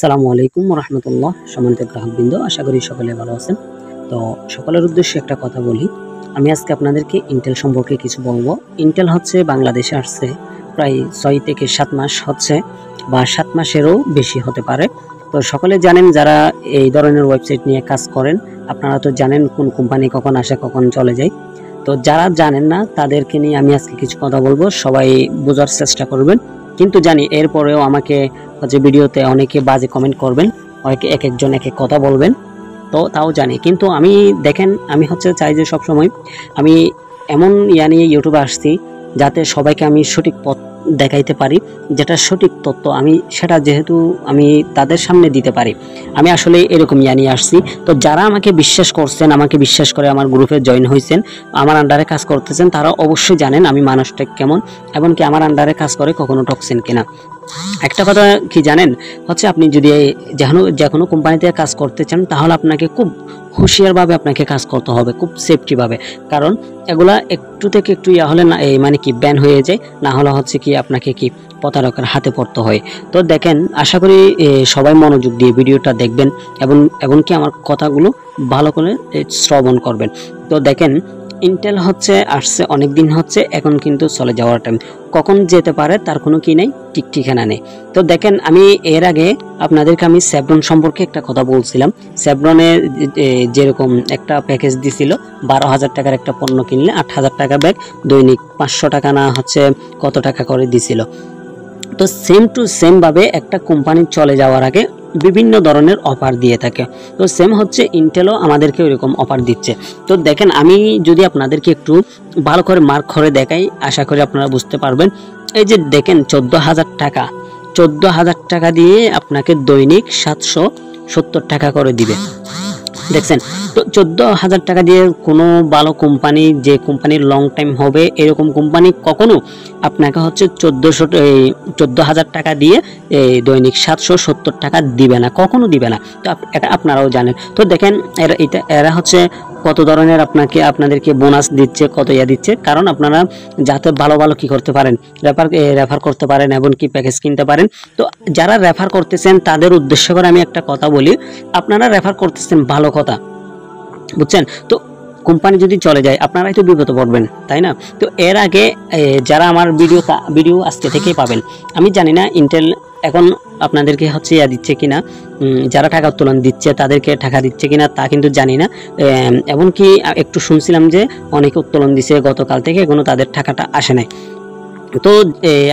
আসসালামু আলাইকুম রহমতুল্লাহ। সম্মানিত গ্রাহকবৃন্দ, আশা করি সকলে ভালো আছেন। তো সকলের উদ্দেশ্যে একটা কথা বলি, আমি আজকে আপনাদেরকে ইন্টেল সম্পর্কে কিছু বলবো। ইন্টেল হচ্ছে বাংলাদেশে আসছে প্রায় 6 থেকে 7 মাস হচ্ছে, বা 7 মাসেরও বেশি হতে পারে। তো সকলে জানেন, যারা এই ধরনের ওয়েবসাইট নিয়ে কাজ করেন, আপনারা তো জানেন কোন কোম্পানি কখন আসে কখন চলে যায়। তো যারা জানেন না তাদেরকে নিয়ে আমি আজকে কিছু কথা বলবো, সবাই বোঝার চেষ্টা করবেন। কিন্তু জানি এরপরেও আমাকে যে ভিডিওতে অনেকে বাজে কমেন্ট করবেন, অনেকে এক একজন এক এক কথা বলবেন, তো তাও জানি। কিন্তু আমি দেখেন, আমি চাই যে সবসময় আমি এমন নিয়ে ইউটিউবে আসছি যাতে সবাইকে আমি সঠিক পথ দেখাইতে পারি, যেটা সঠিক তথ্য আমি সেটা যেহেতু আমি তাদের সামনে দিতে পারি। আমি আসলে এরকম নিয়ে আসছি। তো যারা আমাকে বিশ্বাস করছেন, আমাকে বিশ্বাস করে আমার গ্রুপে জয়েন হয়েছেন, আমার আন্ডারে কাজ করতেছেন, তারা অবশ্যই জানেন আমি মানুষটা কেমন, এমনকি আমার আন্ডারে কাজ করে কখনো টক্সিন কিনা। একটা কথা কি জানেন, আপনি যদি যে কোনো কোম্পানিতে কাজ করতে চান, তাহলে আপনাকে খুব হুঁশিয়ারভাবে আপনাকে কাজ করতে হবে, খুব সেফটিভাবে। কারণ এগুলা একটু থেকে একটু হলে না, মানে কি ব্যান হয়ে যায়, না হলে কি আপনাকে কি প্রতারকের হাতে পড়তে হয়। তো দেখেন, আশা করি সবাই মনোযোগ দিয়ে ভিডিওটা দেখবেন এবং কি আমার কথাগুলো ভালো করে শ্রবণ করবেন। তো দেখেন, ইন্টেল আসছে অনেক দিন এখন কিন্তু চলে যাওয়ার টাইম, কখন যেতে পারে তার কোনো কি নেই, ঠিক ঠিকানা নেই। তো দেখেন, আমি এর আগে আপনাদেরকে আমি সেভরন সম্পর্কে একটা কথা বলছিলাম। সেভরনে যেরকম একটা প্যাকেজ দিছিল, 12,000 টাকার একটা পণ্য কিনলে 8,000 টাকা ব্যাগ, দৈনিক 500 টাকা না কত টাকা করে দিছিল। তো সেম টু সেম ভাবে একটা কোম্পানি চলে যাওয়ার আগে বিভিন্ন ধরনের অফার দিয়ে থাকে। তো সেম ইন্টেলও আমাদেরকে ওইরকম অফার দিচ্ছে। তো দেখেন, আমি যদি আপনাদেরকে একটু ভালো করে মার্ক করে দেখাই, আশা করি আপনারা বুঝতে পারবেন। এই যে দেখেন, 14,000 টাকা দিয়ে আপনাকে দৈনিক 770 টাকা করে দিবে। দেখছেন, তো 14,000 টাকা দিয়ে কোনো ভালো কোম্পানি, যে কোম্পানির লং টাইম হবে, এরকম কোম্পানি কখনো আপনাকে 14,000 টাকা দিয়ে দৈনিক 770 টাকা দিবে না, কখনো দিবে না। তো এটা আপনারাও জানেন। তো দেখেন, এরা কত ধরনের আপনাদেরকে বোনাস দিচ্ছে, কত দিচ্ছে, কারণ আপনারা যাতে ভালো ভালো কি করতে পারেন, রেফার করতে পারেন এবং কি প্যাকেজ কিনতে পারেন। তো যারা রেফার করতেছেন তাদের উদ্দেশ্য করে আমি একটা কথা বলি, আপনারা রেফার করতেছেন ভালো কথা, বুঝছেন। তো কোম্পানি যদি চলে যায়, আপনারাই তো বিপদে পড়বেন, তাই না? তো এর আগে যারা আমার ভিডিও আজকে থেকেই পাবেন। আমি জানি না ইন্টেল এখন আপনাদেরকে দিচ্ছে কিনা, যারা টাকা উত্তোলন দিচ্ছে তাদেরকে টাকা দিচ্ছে কিনা তা কিন্তু জানি না। এমনকি একটু শুনছিলাম যে অনেকে উত্তোলন দিছে গতকাল থেকে, এখনো তাদের টাকাটা আসে নাই। তো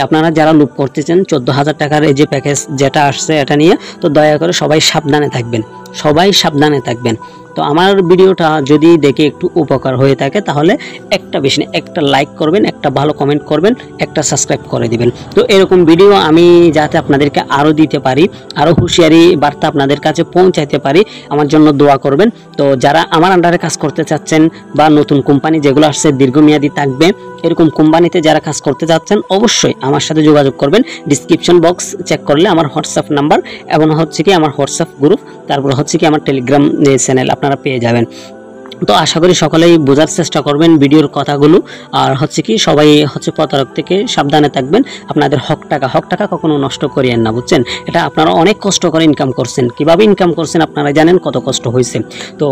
আপনারা যারা লুপ করতেছেন 14,000 টাকার এই যে প্যাকেজ যেটা আসছে এটা নিয়ে, তো দয়া করে সবাই সাবধানে থাকবেন। তো আমার ভিডিওটা যদি দেখে একটু উপকার হয়ে থাকে, তাহলে একটা বেশি না একটা লাইক করবেন, একটা ভালো কমেন্ট করবেন, একটা সাবস্ক্রাইব করে দিবেন। তো এরকম ভিডিও আমি যাতে আপনাদেরকে আরও দিতে পারি, আরও হুঁশিয়ারি বার্তা আপনাদের কাছে পৌঁছাইতে পারি, আমার জন্য দোয়া করবেন। তো যারা আমার আন্ডারে কাজ করতে চাচ্ছেন, বা নতুন কোম্পানি যেগুলো আসছে দীর্ঘমেয়াদী থাকবে, এরকম কোম্পানিতে যারা কাজ করতে যাচ্ছেন, অবশ্যই আমার সাথে যোগাযোগ করবেন। ডিসক্রিপশন বক্স চেক করলে আমার হোয়াটসঅ্যাপ নাম্বার এবং কি আমার হোয়াটসঅ্যাপ গ্রুপ, তারপর কি আমার টেলিগ্রাম চ্যানেল আপনারা পেয়ে যাবেন। তো আশা করি সকলেই বোঝার চেষ্টা করবেন ভিডিওর কথাগুলো, আর কি সবাই প্রতারক থেকে সাবধানে থাকবেন। আপনাদের হক টাকা কখনো নষ্ট করিয়েন না, বুঝছেন। এটা আপনারা অনেক কষ্ট করে ইনকাম করছেন, কিভাবে ইনকাম করছেন আপনারা জানেন, কত কষ্ট হয়েছে। তো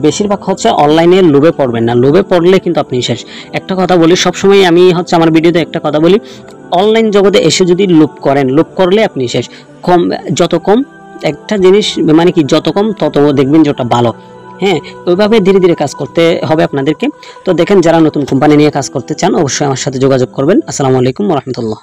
বেশিরভাগ অনলাইনে লোভে পড়বেন না, লোভে পড়লে কিন্তু আপনি শেষ। একটা কথা বলি সবসময়, আমি আমার ভিডিওতে একটা কথা বলি, অনলাইন জগতে এসে যদি লোভ করলে আপনি শেষ। যত কম একটা জিনিস, মানে কি যত কম তত দেখবেন যে ওটা ভালো। হ্যাঁ, ওইভাবে ধীরে ধীরে কাজ করতে হবে আপনাদেরকে। তো দেখেন, যারা নতুন কোম্পানি নিয়ে কাজ করতে চান, অবশ্যই আমার সাথে যোগাযোগ করবেন। আসসালামু আলাইকুম ওয়া রাহমাতুল্লাহ।